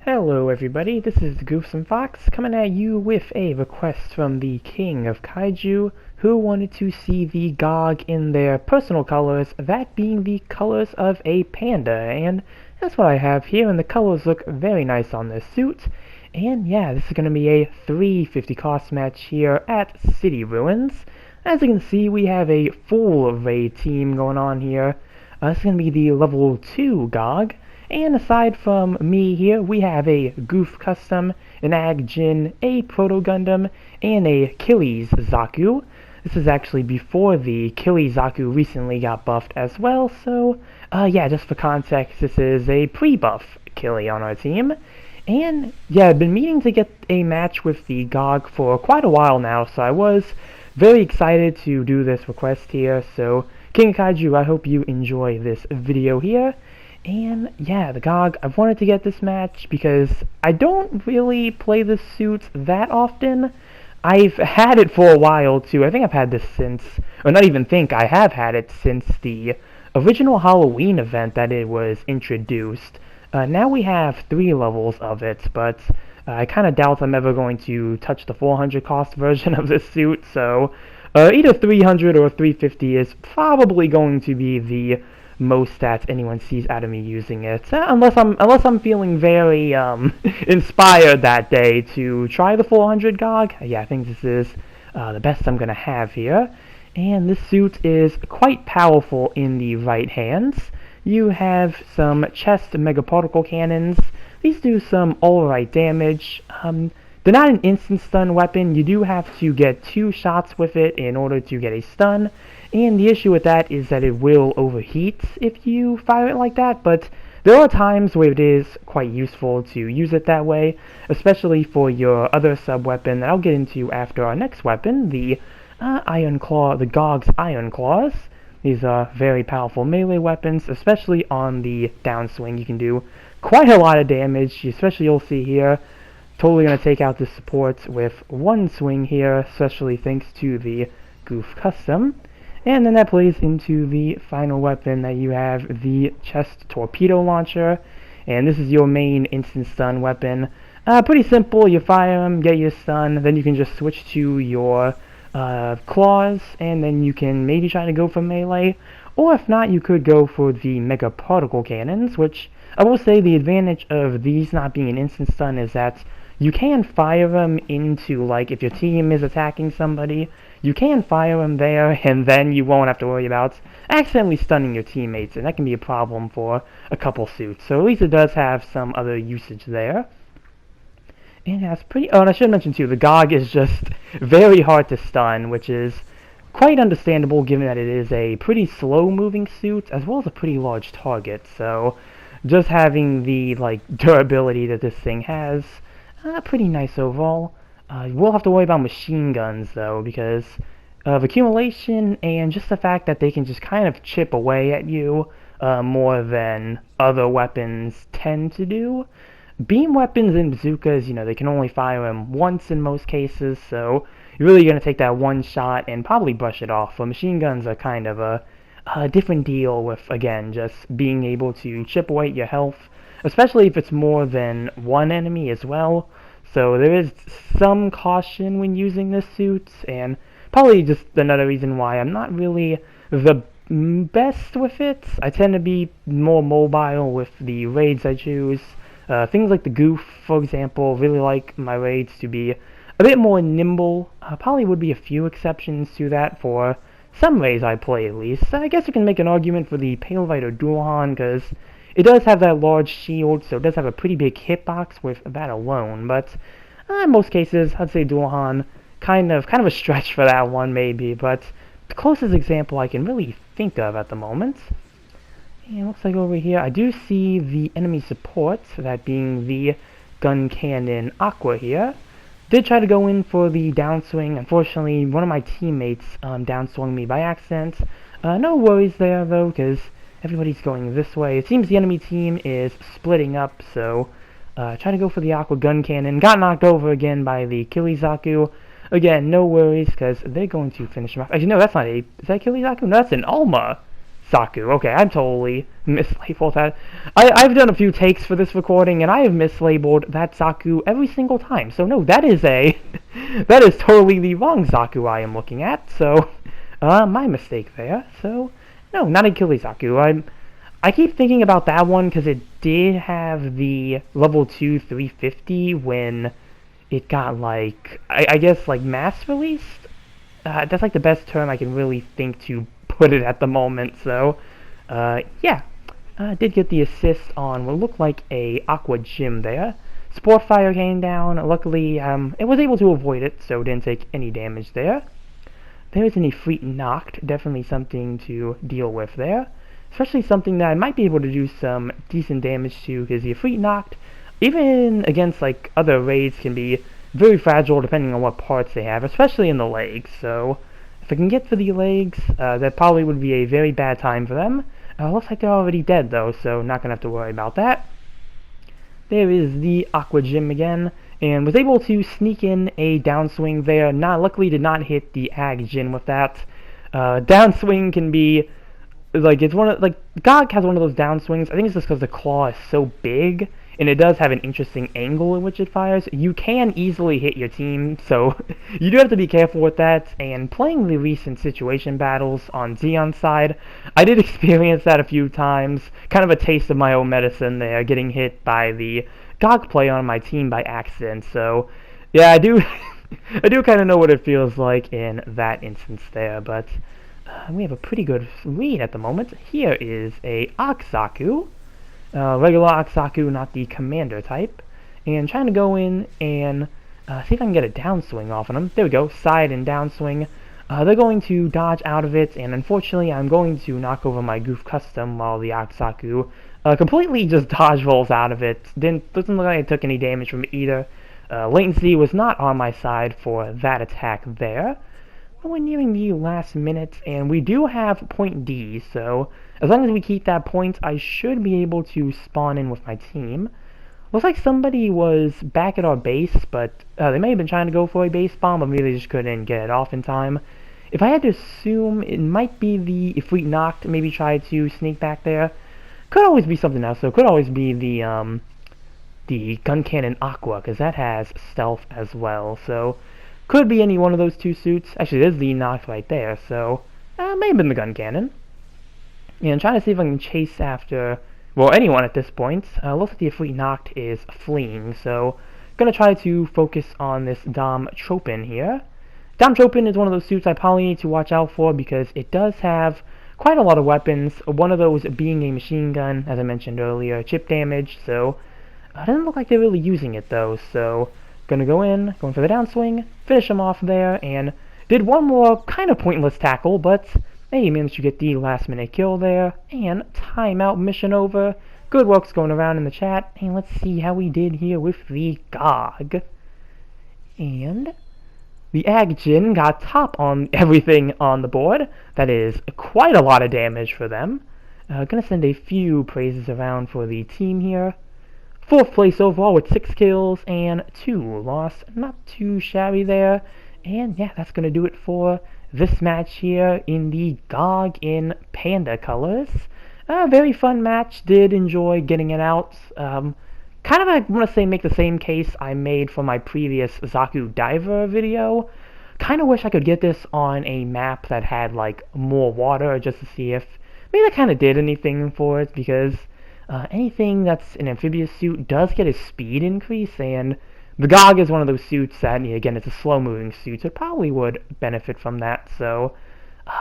Hello everybody, this is Goofsome Fox coming at you with a request from the King of Kaiju, who wanted to see the Gogg in their personal colors, that being the colors of a panda, and that's what I have here, and the colors look very nice on this suit. And yeah, this is going to be a 350 cost match here at City Ruins. As you can see, we have a full raid team going on here. This is going to be the level 2 Gogg. And aside from me here, we have a Goof Custom, an Ag Jin, a Proto Gundam, and a Achilles Zaku. This is actually before the Achilles Zaku recently got buffed as well, so yeah, just for context, this is a pre-buff Achilles on our team. And yeah, I've been meaning to get a match with the Gogg for quite a while now, so I was very excited to do this request here. So King of Kaiju, I hope you enjoy this video here. And yeah, the Gogg, I've wanted to get this match because I don't really play this suit that often. I've had it for a while too. I think I've had this since, or not even think, I have had it since the original Halloween event that it was introduced. Now we have 3 levels of it, but I kind of doubt I'm ever going to touch the 400 cost version of this suit, so either 300 or 350 is probably going to be the most that anyone sees out of me using it, unless I'm feeling very inspired that day to try the 400 Gogg. Yeah, I think this is the best I'm gonna have here. And this suit is quite powerful in the right hands. You have some chest megaparticle cannons. These do some alright damage. They're not an instant stun weapon. You do have to get 2 shots with it in order to get a stun. And the issue with that is that it will overheat if you fire it like that, but there are times where it is quite useful to use it that way, especially for your other sub-weapon that I'll get into after our next weapon, the Iron Claw, the Gogg's Iron Claws. These are very powerful melee weapons, especially on the downswing. You can do quite a lot of damage, especially you'll see here. Totally going to take out the support with one swing here, especially thanks to the Goof Custom. And then that plays into the final weapon that you have, the chest torpedo launcher. And this is your main instant stun weapon. Pretty simple, you fire them, get your stun, then you can just switch to your claws, and then you can maybe try to go for melee. Or if not, you could go for the mega particle cannons, which I will say the advantage of these not being an instant stun is that you can fire them into, like, if your team is attacking somebody, you can fire them there, and then you won't have to worry about accidentally stunning your teammates, and that can be a problem for a couple suits. So at least it does have some other usage there. And that's pretty... Oh, and I should mention too, the Gogg is just very hard to stun, which is quite understandable given that it is a pretty slow-moving suit, as well as a pretty large target. So just having the, like, durability that this thing has, pretty nice overall. You will have to worry about machine guns, though, because of accumulation and just the fact that they can just kind of chip away at you more than other weapons tend to do. Beam weapons and bazookas, you know, they can only fire them once in most cases, so you're really going to take that one shot and probably brush it off. But machine guns are kind of a different deal with, again, just being able to chip away at your health, especially if it's more than one enemy as well. So there is some caution when using this suit, and probably just another reason why I'm not really the best with it. I tend to be more mobile with the raids I choose. Things like the Goof, for example, really like my raids to be a bit more nimble. Probably would be a few exceptions to that for some raids I play at least. I guess you can make an argument for the Pale Rider Dualhan, because it does have that large shield, so it does have a pretty big hitbox with that alone, but in most cases, I'd say Dualhan, kind of a stretch for that one maybe, but the closest example I can really think of at the moment. And looks like over here, I do see the enemy support, that being the gun cannon Aqua here. Did try to go in for the downswing. Unfortunately, one of my teammates downswung me by accident. No worries there though, because everybody's going this way. It seems the enemy team is splitting up, so try to go for the Aqua gun cannon. Got knocked over again by the Achilles Zaku. Again, no worries, because they're going to finish him off. Actually, no, that's not a... Is that Achilles Zaku? No, that's an Alma. Zaku. Okay, I'm totally mislabeled that. I've done a few takes for this recording, and I have mislabeled that Zaku every single time. So no, that is that is totally the wrong Zaku I am looking at. So, my mistake there. So, no, not Achilles Zaku. I keep thinking about that one because it did have the level 2 350 when it got, like, I guess, like, mass released? That's, like, the best term I can really think to put it at the moment, so, yeah. Did get the assist on what looked like a Aqua Gym there. Sport Fire came down. Luckily, it was able to avoid it, so didn't take any damage there. There's an Ifrit knocked. Definitely something to deal with there. Especially something that I might be able to do some decent damage to, because the Ifrit knocked, even against like other raids, can be very fragile depending on what parts they have, especially in the legs. So if I can get to the legs, that probably would be a very bad time for them. Looks like they're already dead though, so not gonna have to worry about that. There is the Aqua Gym again, and was able to sneak in a downswing there. Luckily did not hit the Ag Jin with that. Downswing can be like, it's one of, like, Gogg has one of those downswings. I think it's just because the claw is so big, and it does have an interesting angle in which it fires. You can easily hit your team, so you do have to be careful with that. And playing the recent situation battles on Zeon's side, I did experience that a few times. Kind of a taste of my own medicine there, getting hit by the Gogg player on my team by accident. So, yeah, I do I do kind of know what it feels like in that instance there, but we have a pretty good lead at the moment. Here is a Zaku, regular Zaku, not the commander type, and trying to go in and see if I can get a downswing off on them. There we go, side and downswing. They're going to dodge out of it, and unfortunately I'm going to knock over my Goof Custom while the Zaku completely just dodge rolls out of it. Doesn't look like it took any damage from it either. Latency was not on my side for that attack there. We're nearing the last minute, and we do have point D, so as long as we keep that point, I should be able to spawn in with my team. Looks like somebody was back at our base, but they may have been trying to go for a base bomb, but maybe they just couldn't get it off in time. If I had to assume, it might be the Ifrit knocked, maybe try to sneak back there. Could always be something else, so could always be the Gun Cannon Aqua, because that has stealth as well, so could be any one of those two suits. Actually, there's the knock right there, so may have been the Gun Cannon. And trying to see if I can chase after, well, anyone at this point. Looks like the Ifrit knocked is fleeing, so gonna try to focus on this Dom Tropin here. Dom Tropin is one of those suits I probably need to watch out for because it does have quite a lot of weapons, one of those being a machine gun, as I mentioned earlier, chip damage, so it doesn't look like they're really using it though, so gonna going for the downswing, finish him off there, and did one more kind of pointless tackle, but hey, managed to get the last minute kill there, and timeout mission over. Good work's going around in the chat, and let's see how we did here with the Gogg. And the Ag Jin got top on everything on the board. That is quite a lot of damage for them. Gonna send a few praises around for the team here. 4th place overall with 6 kills and 2 loss. Not too shabby there. And yeah, that's going to do it for this match here in the Gogg in Panda colors. Very fun match. Did enjoy getting it out. Kind of, I want to say, make the same case I made for my previous Zaku Diver video. Kind of wish I could get this on a map that had like more water, just to see if maybe that kind of did anything for it, because anything that's an amphibious suit does get a speed increase, and the Gogg is one of those suits that, again, it's a slow-moving suit, so it probably would benefit from that. So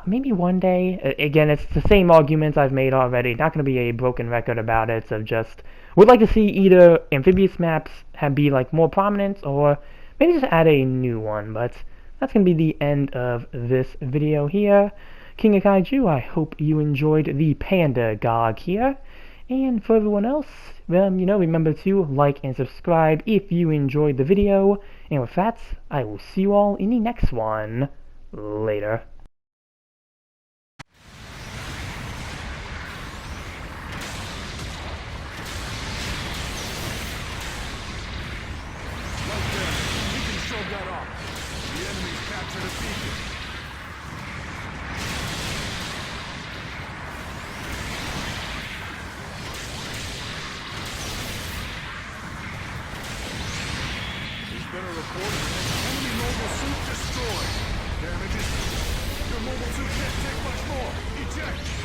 maybe one day, again, it's the same arguments I've made already, not going to be a broken record about it, so just would like to see either amphibious maps be like more prominent, or maybe just add a new one. But that's going to be the end of this video here. King of Kaiju, I hope you enjoyed the Panda Gogg here. And for everyone else, remember to like and subscribe if you enjoyed the video. And with that, I will see you all in the next one. Later. better report enemy mobile suit destroyed. Damages. Your mobile suit can't take much more. Eject.